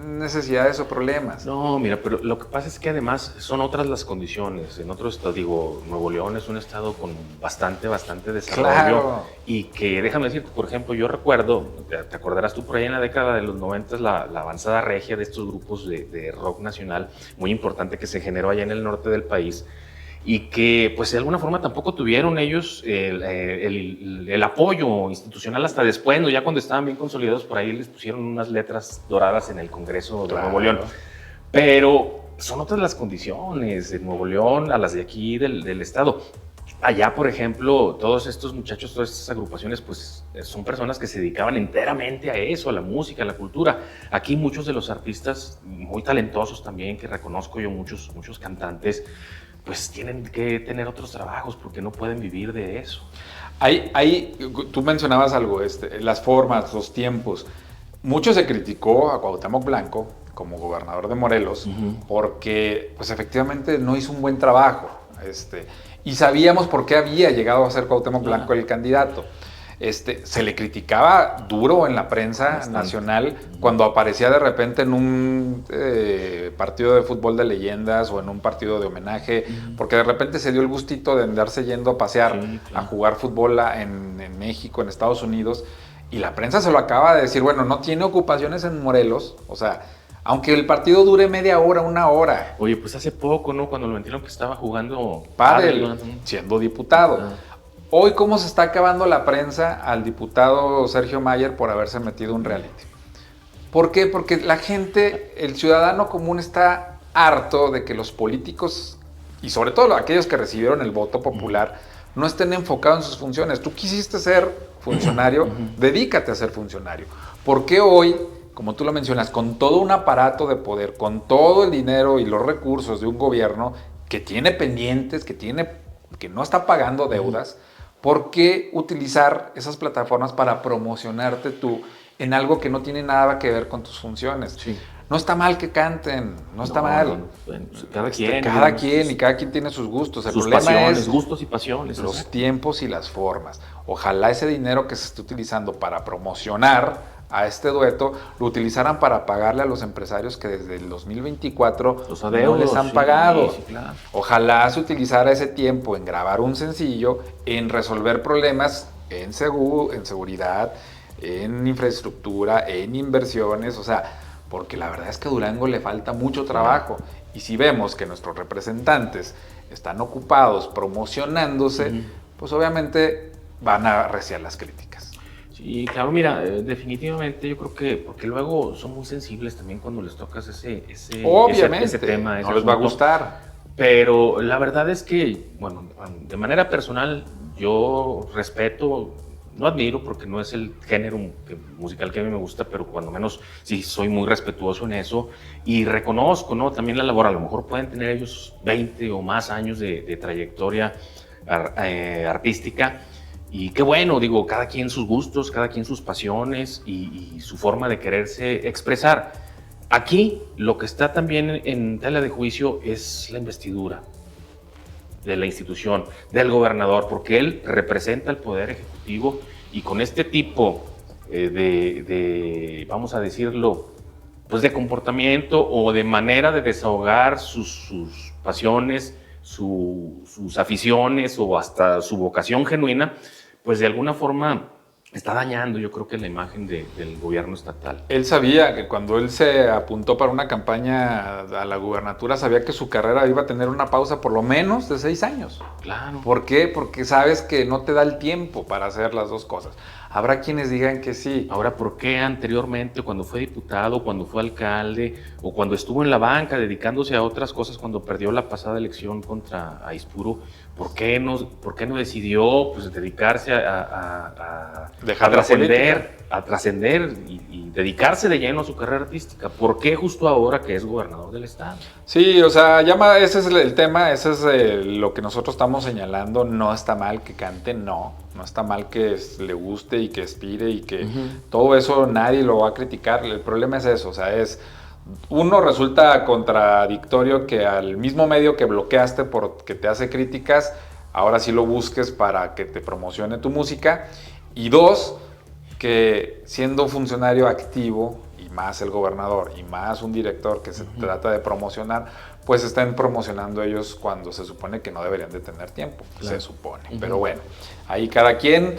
necesidades o problemas. No, mira, pero lo que pasa es que además son otras las condiciones. En otros estados, digo, Nuevo León es un estado con bastante desarrollo. Claro. Y que, déjame decirte, por ejemplo, yo recuerdo, te acordarás tú por ahí en la década de los 90, la avanzada regia de estos grupos de rock nacional, muy importante que se generó allá en el norte del país, y que pues de alguna forma tampoco tuvieron ellos el apoyo institucional hasta después, ¿no? Ya cuando estaban bien consolidados por ahí les pusieron unas letras doradas en el Congreso de Nuevo León. Pero son otras las condiciones de Nuevo León a las de aquí del estado. Allá, por ejemplo, todos estos muchachos, todas estas agrupaciones, pues son personas que se dedicaban enteramente a eso, a la música, a la cultura. Aquí muchos de los artistas muy talentosos también, que reconozco yo, muchos cantantes, pues tienen que tener otros trabajos porque no pueden vivir de eso. Tú mencionabas algo, las formas, los tiempos. Mucho se criticó a Cuauhtémoc Blanco como gobernador de Morelos porque pues efectivamente no hizo un buen trabajo. Y sabíamos por qué había llegado a ser Cuauhtémoc Blanco el candidato. Se le criticaba duro en la prensa nacional cuando aparecía de repente en un partido de fútbol de leyendas o en un partido de homenaje, porque de repente se dio el gustito de andarse yendo a pasear, a jugar fútbol en México, en Estados Unidos, y la prensa se lo acaba de decir, bueno, no tiene ocupaciones en Morelos, o sea, aunque el partido dure media hora, una hora. Oye, pues hace poco, ¿no? Cuando lo metieron que estaba jugando pádel, siendo diputado. Hoy, ¿cómo se está acabando la prensa al diputado Sergio Mayer por haberse metido un reality? ¿Por qué? Porque la gente, el ciudadano común está harto de que los políticos, y sobre todo aquellos que recibieron el voto popular, no estén enfocados en sus funciones. Tú quisiste ser funcionario, dedícate a ser funcionario. ¿Por qué hoy, como tú lo mencionas, con todo un aparato de poder, con todo el dinero y los recursos de un gobierno que tiene pendientes, que no está pagando deudas, ¿por qué utilizar esas plataformas para promocionarte tú en algo que no tiene nada que ver con tus funciones? Sí. No está mal que canten, no está mal. Cada quien. Cada quien tiene sus gustos. El sus problema pasiones, es gustos y pasiones. Los tiempos y las formas. Ojalá ese dinero que se esté utilizando para promocionar a este dueto lo utilizaran para pagarle a los empresarios que desde el 2024 los adeudos, no les han pagado. Sí, claro. Ojalá se utilizara ese tiempo en grabar un sencillo, en resolver problemas en seguridad, en infraestructura, en inversiones, o sea, porque la verdad es que a Durango le falta mucho trabajo. Y si vemos que nuestros representantes están ocupados promocionándose, pues obviamente van a arreciar las críticas. Sí, claro, mira, definitivamente yo creo que, porque luego son muy sensibles también cuando les tocas ese tema. No les va a gustar. Pero la verdad es que, bueno, de manera personal, yo respeto, no admiro porque no es el género musical que a mí me gusta, pero cuando menos sí soy muy respetuoso en eso y reconozco, ¿no? También la labor, a lo mejor pueden tener ellos 20 o más años de trayectoria artística. Y qué bueno, digo, cada quien sus gustos, cada quien sus pasiones y su forma de quererse expresar. Aquí lo que está también en tela de juicio es la investidura de la institución, del gobernador, porque él representa el poder ejecutivo y con este tipo vamos a decirlo, pues de comportamiento o de manera de desahogar sus pasiones, sus aficiones o hasta su vocación genuina, pues de alguna forma está dañando, yo creo que la imagen del gobierno estatal. Él sabía que cuando él se apuntó para una campaña a la gubernatura, sabía que su carrera iba a tener una pausa por lo menos de 6 años. Claro. ¿Por qué? Porque sabes que no te da el tiempo para hacer las dos cosas. Habrá quienes digan que sí. Ahora, ¿por qué anteriormente, cuando fue diputado, cuando fue alcalde o cuando estuvo en la banca dedicándose a otras cosas, cuando perdió la pasada elección contra Aispuro, ¿por qué no decidió pues, dedicarse a trascender y dedicarse de lleno a su carrera artística? ¿Por qué justo ahora que es gobernador del estado? Sí, o sea, ese es el tema, ese es lo que nosotros estamos señalando. No está mal que cante, no está mal que le guste y que aspire y que todo eso nadie lo va a criticar. El problema es eso, o sea, uno resulta contradictorio que al mismo medio que bloqueaste porque te hace críticas, ahora sí lo busques para que te promocione tu música. Y dos, que siendo funcionario activo, y más el gobernador, y más un director que se trata de promocionar, pues estén promocionando ellos cuando se supone que no deberían de tener tiempo, claro. Se supone. Pero bueno, ahí cada quien.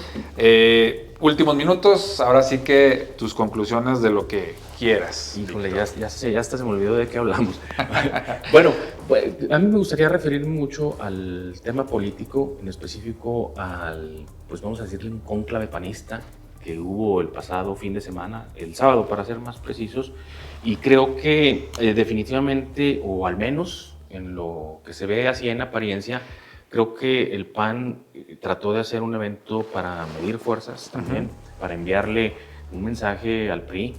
Últimos minutos, ahora sí que tus conclusiones de lo que quieras. Híjole, ya hasta se me olvidó de qué hablamos. Bueno, pues, a mí me gustaría referirme mucho al tema político, en específico pues vamos a decirle un cónclave panista que hubo el pasado fin de semana, el sábado para ser más precisos, y creo que definitivamente, o al menos en lo que se ve así en apariencia, creo que el PAN trató de hacer un evento para medir fuerzas también, para enviarle un mensaje al PRI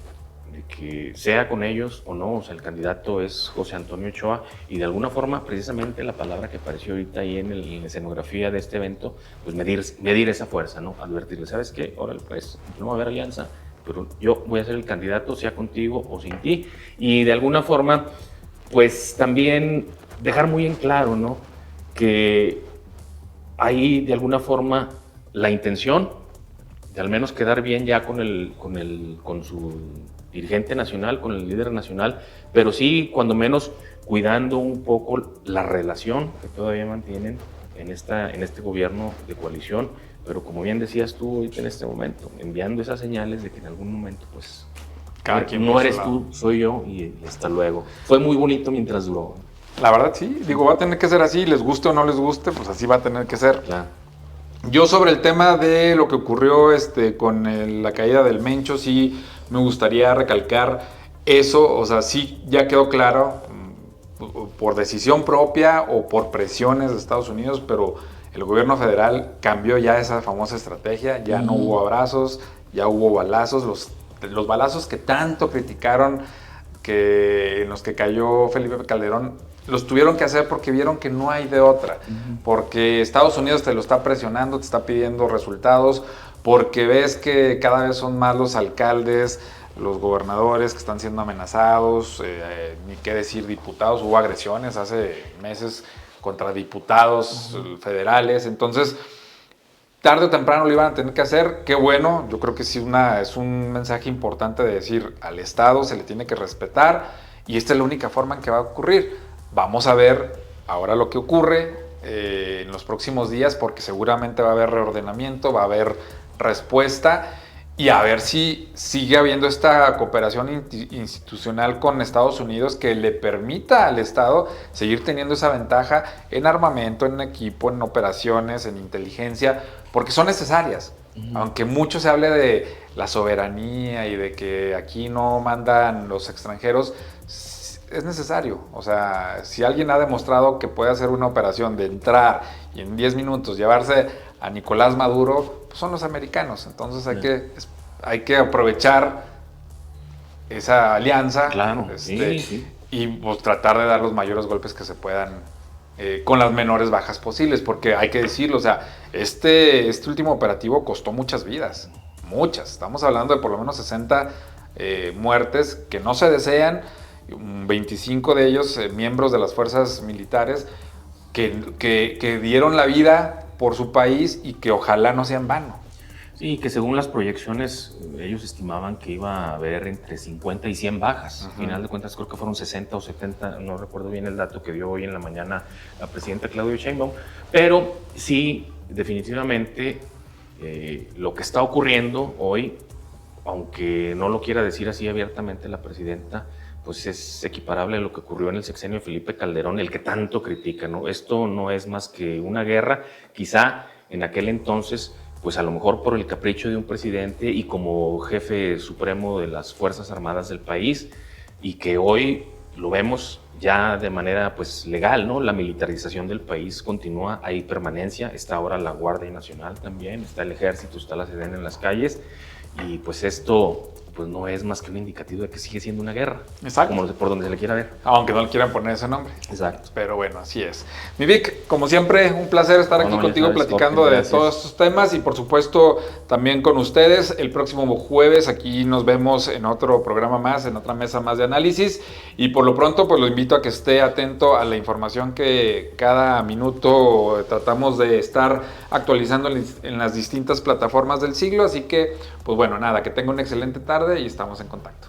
de que sea con ellos o no, o sea, el candidato es José Antonio Ochoa, y de alguna forma, precisamente la palabra que apareció ahorita ahí en la escenografía de este evento, pues medir esa fuerza, ¿no? Advertirle, ¿sabes qué? Órale, pues no va a haber alianza, pero yo voy a ser el candidato, sea contigo o sin ti, y de alguna forma, pues también dejar muy en claro, ¿no? Que hay de alguna forma la intención de al menos quedar bien ya con su dirigente nacional, con el líder nacional, pero sí, cuando menos, cuidando un poco la relación que todavía mantienen en este gobierno de coalición, pero como bien decías tú ahorita en este momento, enviando esas señales de que en algún momento, pues, Cada quien no por su eres lado. tú, soy yo, y hasta luego. Fue muy bonito mientras duró. La verdad sí, digo, va a tener que ser así, les guste o no les guste, pues así va a tener que ser. Claro. Yo sobre el tema de lo que ocurrió con la caída del Mencho, sí me gustaría recalcar eso, o sea, sí ya quedó claro por decisión propia o por presiones de Estados Unidos, pero el gobierno federal cambió ya esa famosa estrategia, ya no hubo abrazos, ya hubo balazos, los balazos que tanto criticaron, en los que cayó Felipe Calderón, los tuvieron que hacer porque vieron que no hay de otra, porque Estados Unidos te lo está presionando, te está pidiendo resultados, porque ves que cada vez son más los alcaldes, los gobernadores que están siendo amenazados, ni qué decir diputados, hubo agresiones hace meses contra diputados federales, entonces tarde o temprano lo iban a tener que hacer, qué bueno, yo creo que sí es un mensaje importante de decir al Estado se le tiene que respetar y esta es la única forma en que va a ocurrir. Vamos a ver ahora lo que ocurre en los próximos días porque seguramente va a haber reordenamiento, va a haber respuesta y a ver si sigue habiendo esta cooperación institucional con Estados Unidos que le permita al Estado seguir teniendo esa ventaja en armamento, en equipo, en operaciones, en inteligencia, porque son necesarias. Aunque mucho se hable de la soberanía y de que aquí no mandan los extranjeros, es necesario. O sea, si alguien ha demostrado que puede hacer una operación de entrar y en 10 minutos llevarse a Nicolás Maduro, pues son los americanos. Entonces hay que aprovechar esa alianza, Claro, sí. y pues tratar de dar los mayores golpes que se puedan con las menores bajas posibles, porque hay que decirlo, o sea, este último operativo costó muchas vidas, muchas. Estamos hablando de por lo menos 60 muertes que no se desean, 25 de ellos miembros de las fuerzas militares que dieron la vida por su país y que ojalá no sea en vano. Sí, que según las proyecciones, ellos estimaban que iba a haber entre 50 y 100 bajas. Al final de cuentas, creo que fueron 60 o 70, no recuerdo bien el dato que dio hoy en la mañana la presidenta Claudia Sheinbaum. Pero sí, definitivamente, lo que está ocurriendo hoy, aunque no lo quiera decir así abiertamente la presidenta, pues es equiparable a lo que ocurrió en el sexenio de Felipe Calderón, el que tanto critica, ¿no? Esto no es más que una guerra, quizá en aquel entonces, pues a lo mejor por el capricho de un presidente y como jefe supremo de las Fuerzas Armadas del país, y que hoy lo vemos ya de manera pues legal, ¿no? La militarización del país continúa, hay permanencia, está ahora la Guardia Nacional también, está el Ejército, está la Sedena en las calles, y pues esto pues no es más que un indicativo de que sigue siendo una guerra. Exacto. Como por donde se le quiera ver. Aunque no le quieran poner ese nombre. Exacto. Pero bueno, así es. Mi Vic, como siempre, un placer estar aquí contigo sabes, platicando de todos estos temas y por supuesto también con ustedes. El próximo jueves aquí nos vemos en otro programa más, en otra mesa más de análisis y por lo pronto pues lo invito a que esté atento a la información que cada minuto tratamos de estar actualizando en las distintas plataformas del siglo. Así que pues bueno, nada, que tenga una excelente tarde y estamos en contacto.